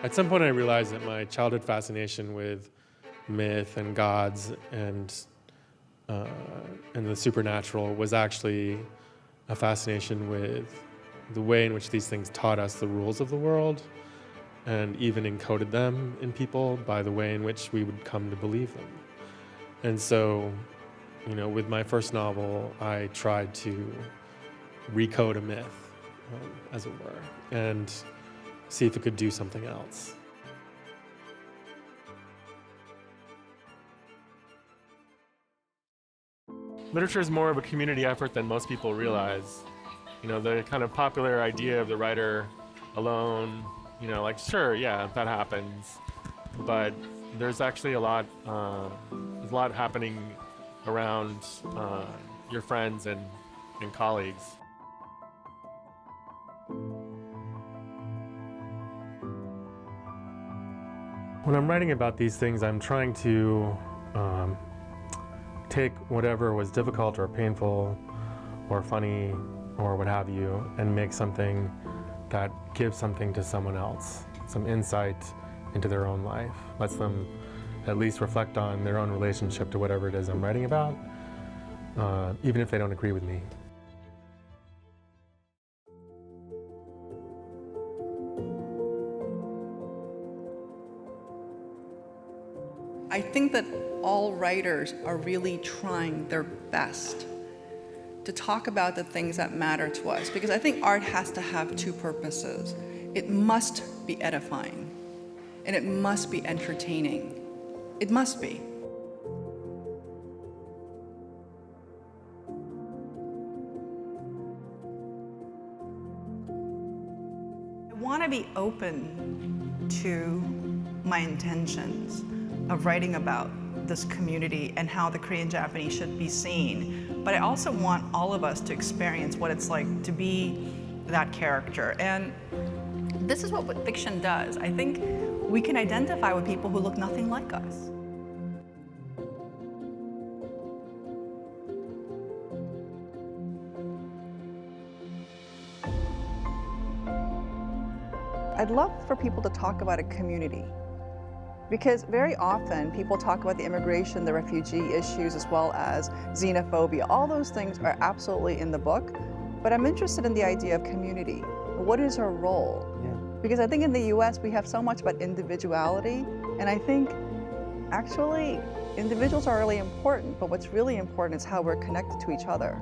At some point I realized that my childhood fascination with myth and gods and the supernatural was actually a fascination with the way in which these things taught us the rules of the world and even encoded them in people by the way in which we would come to believe them. And so, with my first novel, I tried to recode a myth, as it were, and see if it could do something else. Literature is more of a community effort than most people realize. The kind of popular idea of the writer alone, sure, yeah, that happens. But there's actually a lot happening around your friends and colleagues. When I'm writing about these things, I'm trying to take whatever was difficult or painful or funny or what have you and make something that gives something to someone else, some insight into their own life, lets them at least reflect on their own relationship to whatever it is I'm writing about, even if they don't agree with me. I think that all writers are really trying their best to talk about the things that matter to us, because I think art has to have two purposes. It must be edifying, and it must be entertaining. It must be. I want to be open to my intentions of writing about this community and how the Korean Japanese should be seen. But I also want all of us to experience what it's like to be that character. And this is what fiction does. I think we can identify with people who look nothing like us. I'd love for people to talk about a community, because very often people talk about the immigration, the refugee issues, as well as xenophobia. All those things are absolutely in the book, but I'm interested in the idea of community. What is our role? Yeah. Because I think in the US we have so much about individuality, and I think actually individuals are really important, but what's really important is how we're connected to each other.